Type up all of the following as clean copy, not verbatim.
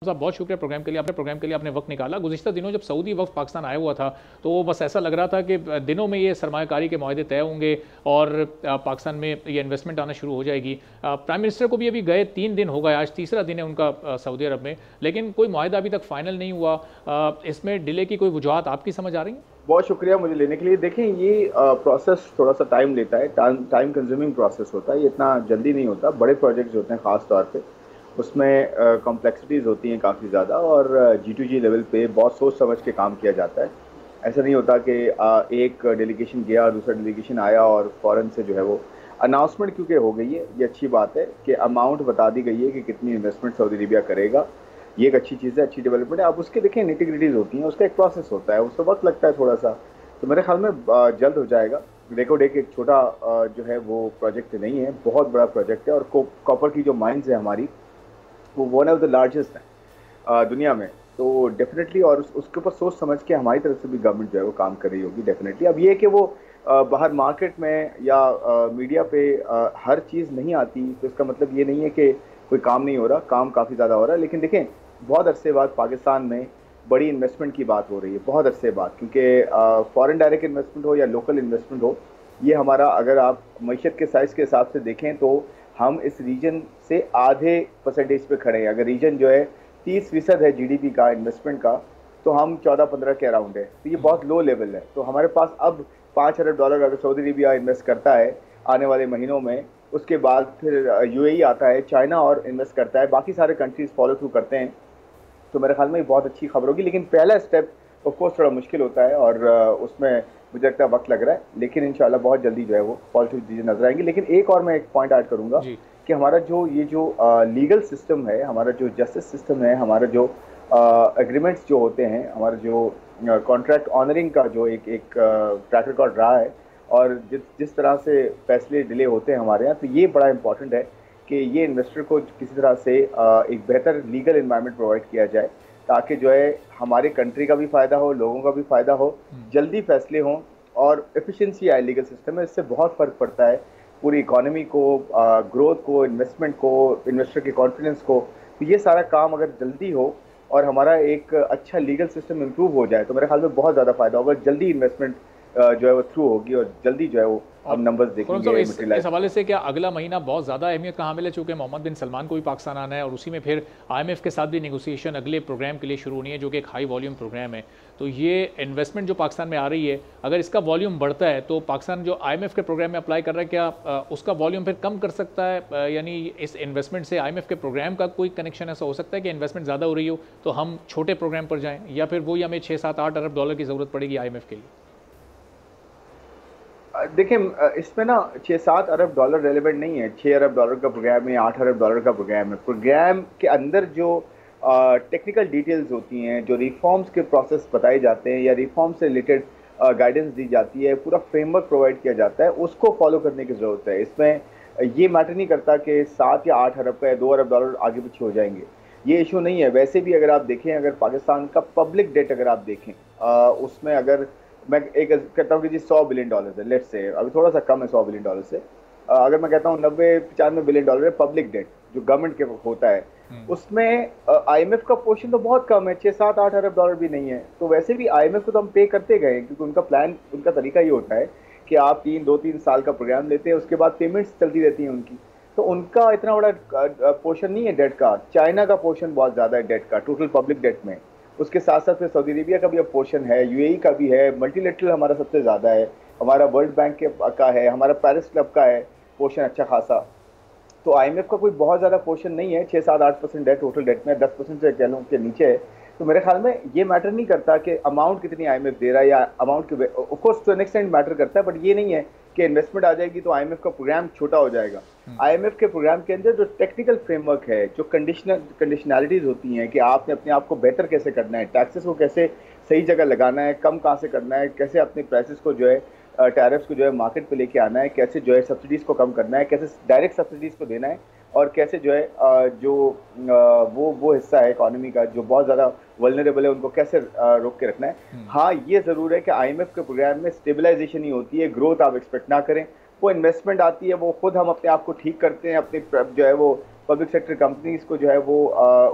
साहब बहुत शुक्रिया प्रोग्राम के लिए आपने वक्त निकाला। गुज़िश्ता दिनों जब सऊदी वक्त पाकिस्तान आया हुआ था तो बस ऐसा लग रहा था कि दिनों में ये सरमायाकारी के मुआहदे तय होंगे और पाकिस्तान में ये इन्वेस्टमेंट आना शुरू हो जाएगी। प्राइम मिनिस्टर को भी अभी गए 3 दिन हो गए, आज तीसरा दिन है उनका सऊदी अरब में, लेकिन कोई मुआहदा अभी तक फाइनल नहीं हुआ। इसमें डिले की कोई वजूहत आपकी समझ आ रही है? बहुत शुक्रिया मुझे लेने के लिए। देखें, ये प्रोसेस थोड़ा सा टाइम लेता है, टाइम कंज्यूमिंग प्रोसेस होता है, ये इतना जल्दी नहीं होता। बड़े प्रोजेक्ट्स होते हैं ख़ास तौर पे, उसमें कॉम्प्लेक्सिटीज़ होती हैं काफ़ी ज़्यादा, और G2G लेवल पे बहुत सोच समझ के काम किया जाता है। ऐसा नहीं होता कि एक डेलीगेशन गया, दूसरा डेलीगेशन आया और फ़ौरन से जो है वो अनाउंसमेंट क्योंकि हो गई है। ये अच्छी बात है कि अमाउंट बता दी गई है कि कितनी इन्वेस्टमेंट सऊदी अरेबिया करेगा। ये एक अच्छी चीज़ है, अच्छी डेवलपमेंट है। अब उसके देखें निटी-ग्रिटीज़ होती हैं, उसका एक प्रोसेस होता है, उसमें वक्त लगता है थोड़ा सा। तो मेरे ख्याल में जल्द हो जाएगा। रेको डेक एक छोटा जो है वो प्रोजेक्ट नहीं है, बहुत बड़ा प्रोजेक्ट है, और कॉपर की जो माइंस है हमारी, वो वन ऑफ द लार्जेस्ट है दुनिया में। तो डेफिनेटली, और उसके ऊपर सोच समझ के हमारी तरफ से भी गवर्नमेंट जो है वो काम कर रही होगी डेफिनेटली। अब ये कि वो बाहर मार्केट में या मीडिया पे हर चीज़ नहीं आती, तो इसका मतलब ये नहीं है कि कोई काम नहीं हो रहा, काम काफ़ी ज़्यादा हो रहा है। लेकिन देखें, बहुत अरसे बाद पाकिस्तान में बड़ी इन्वेस्टमेंट की बात हो रही है, बहुत अरसे बाद, क्योंकि फॉरेन डायरेक्ट इन्वेस्टमेंट हो या लोकल इन्वेस्टमेंट हो, ये हमारा, अगर आप मईशत के साइज़ के हिसाब से देखें तो हम इस रीजन से आधे परसेंटेज पे खड़े हैं। अगर रीजन जो है 30% है जीडीपी का इन्वेस्टमेंट का, तो हम 14-15 के अराउंड है, तो ये बहुत लो लेवल है। तो हमारे पास अब $5 अरब अगर सऊदी अरेबिया इन्वेस्ट करता है आने वाले महीनों में, उसके बाद फिर यूएई आता है, चाइना और इन्वेस्ट करता है, बाकी सारे कंट्रीज फॉलो थ्रू करते हैं, तो मेरे ख्याल में ये बहुत अच्छी खबर होगी। लेकिन पहला स्टेप ऑफकोर्स थोड़ा मुश्किल होता है, और उसमें मुझे लगता है वक्त लग रहा है, लेकिन इंशाल्लाह बहुत जल्दी जो है वो पॉजिटिव चीज़ें नजर आएंगी। लेकिन एक और मैं एक पॉइंट ऐड करूंगा जी। कि हमारा जो ये जो लीगल सिस्टम है, हमारा जो जस्टिस सिस्टम है, हमारा जो एग्रीमेंट्स जो होते हैं, हमारा जो कॉन्ट्रैक्ट ऑनरिंग का जो एक एक ट्रैक रिकॉर्ड रहा है, और जिस जिस तरह से फैसले डिले होते हैं हमारे यहाँ, तो ये बड़ा इंपॉर्टेंट है कि ये इन्वेस्टर को किसी तरह से एक बेहतर लीगल इन्वायरमेंट प्रोवाइड किया जाए, ताकि जो है हमारे कंट्री का भी फ़ायदा हो, लोगों का भी फ़ायदा हो, जल्दी फैसले हों और एफिशिएंसी आए लीगल सिस्टम में। इससे बहुत फ़र्क पड़ता है पूरी इकोनॉमी को, ग्रोथ को, इन्वेस्टमेंट को, इन्वेस्टर के कॉन्फिडेंस को। तो ये सारा काम अगर जल्दी हो और हमारा एक अच्छा लीगल सिस्टम इम्प्रूव हो जाए, तो मेरे ख्याल में बहुत ज़्यादा फ़ायदा होगा। जल्दी इन्वेस्टमेंट जो है वो थ्रू होगी, और जल्दी जो है वो हम नंबर्स खुर्रम देखेंगे साहब, मटेरियलाइज। इस हवाले से क्या अगला महीना बहुत ज़्यादा अहमियत का हामिल है, चूँकि मोहम्मद बिन सलमान को भी पाकिस्तान आना है और उसी में फिर IMF के साथ भी नेगोशिएशन अगले प्रोग्राम के लिए शुरू होनी है, जो कि एक हाई वॉल्यूम प्रोग्राम है। तो ये इन्वेस्टमेंट जो पाकिस्तान में आ रही है, अगर इसका वॉल्यूम बढ़ता है तो पाकिस्तान जो IMF के प्रोग्राम में अप्लाई कर रहा है, क्या उसका वॉल्यूम फिर कम कर सकता है? यानी इस इन्वेस्टमेंट से IMF के प्रोग्राम का कोई कनेक्शन ऐसा हो सकता है कि इन्वेस्टमेंट ज़्यादा हो रही हो तो हम छोटे प्रोग्राम पर जाएँ, या फिर वही हमें 6-7-8 अरब डॉलर की ज़रूरत पड़ेगी IMF के लिए? देखें, इसमें ना 6-7 अरब डॉलर रेलेवेंट नहीं है। 6 अरब डॉलर का प्रोग्राम है, 8 अरब डॉलर का प्रोग्राम है। प्रोग्राम के अंदर जो टेक्निकल डिटेल्स होती हैं, जो रिफॉर्म्स के प्रोसेस बताए जाते हैं या रिफॉर्म से रिलेटेड गाइडेंस दी जाती है, पूरा फ्रेमवर्क प्रोवाइड किया जाता है, उसको फॉलो करने की ज़रूरत है। इसमें ये मैटर नहीं करता कि 7 या 8 अरब का या 2 अरब डॉलर आगे पीछे हो जाएंगे, ये इशू नहीं है। वैसे भी अगर आप देखें, अगर पाकिस्तान का पब्लिक डेट अगर आप देखें, उसमें अगर मैं एक कहता हूँ कि जी $100 बिलियन है, लेट्स से अभी थोड़ा सा कम है $100 बिलियन से, अगर मैं कहता हूँ 90-95 बिलियन डॉलर है पब्लिक डेट जो गवर्नमेंट के होता है, उसमें IMF का पोर्शन तो बहुत कम है, 6-7-8 अरब डॉलर भी नहीं है। तो वैसे भी IMF को तो हम पे करते गए, क्योंकि उनका प्लान, उनका तरीका ये होता है कि आप 2-3 साल का प्रोग्राम लेते हैं, उसके बाद पेमेंट्स चलती रहती हैं उनकी। तो उनका इतना बड़ा पोर्शन नहीं है डेट का। चाइना का पोर्शन बहुत ज़्यादा है डेट का, टोटल पब्लिक डेट में। उसके साथ साथ फिर सऊदी अरेबिया का भी अब पोर्शन है, यूएई का भी है, मल्टीलेटरल हमारा सबसे ज़्यादा है, हमारा वर्ल्ड बैंक का है, हमारा पेरिस क्लब का है पोर्शन अच्छा खासा। तो IMF का कोई बहुत ज़्यादा पोर्शन नहीं है, 6-7-8% है टोटल डेट में, 10% से कह लूँ के नीचे है। तो मेरे ख्याल में ये मैटर नहीं करता कि अमाउंट कितनी IMF दे रहा है, या अमाउंट के of course to an extent matter करता है, बट ये नहीं है कि इन्वेस्टमेंट आ जाएगी तो IMF का प्रोग्राम छोटा हो जाएगा। IMF के प्रोग्राम के अंदर जो टेक्निकल फ्रेमवर्क है, जो कंडीशनैलिटीज़ होती हैं कि आपने अपने आप को बेहतर कैसे करना है, टैक्सेस को कैसे सही जगह लगाना है, कम कहाँ से करना है, कैसे अपने प्राइसेस को जो है, टैरिफ्स को जो है मार्केट पे लेके आना है, कैसे जो है सब्सिडीज़ को कम करना है, कैसे डायरेक्ट सब्सिडीज़ को देना है, और कैसे जो है वो हिस्सा है इकोनॉमी का जो बहुत ज़्यादा वल्नरेबल है, उनको कैसे रोक के रखना है। हाँ, ये ज़रूर है कि IMF के प्रोग्राम में स्टेबलाइजेशन ही होती है, ग्रोथ आप एक्सपेक्ट ना करें। वो इन्वेस्टमेंट आती है, वो खुद हम अपने आप को ठीक करते हैं, अपनी जो है वो पब्लिक सेक्टर कंपनीज को जो है वो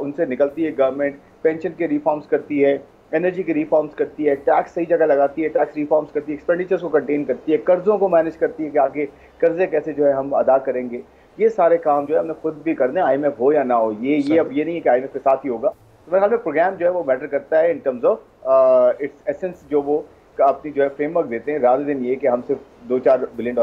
उनसे निकलती है गवर्नमेंट, पेंशन के रिफॉर्म्स करती है, एनर्जी के रिफॉर्म्स करती है, टैक्स सही जगह लगाती है, टैक्स रिफॉर्म्स करती है, एक्सपेंडिचर्स को कंटेन करती है, कर्जों को मैनेज करती है कि आगे कर्जे कैसे जो है हम अदा करेंगे। ये सारे काम जो है हमने खुद भी करने, IMF हो या ना हो। ये अब ये नहीं है कि IMF के साथ ही होगा। तो मेरे ख्याल में प्रोग्राम जो है वो मैटर करता है in terms of its essence, जो वो अपनी जो है फ्रेमवर्क देते हैं, रादर देन ये कि हम सिर्फ $2-4 बिलियन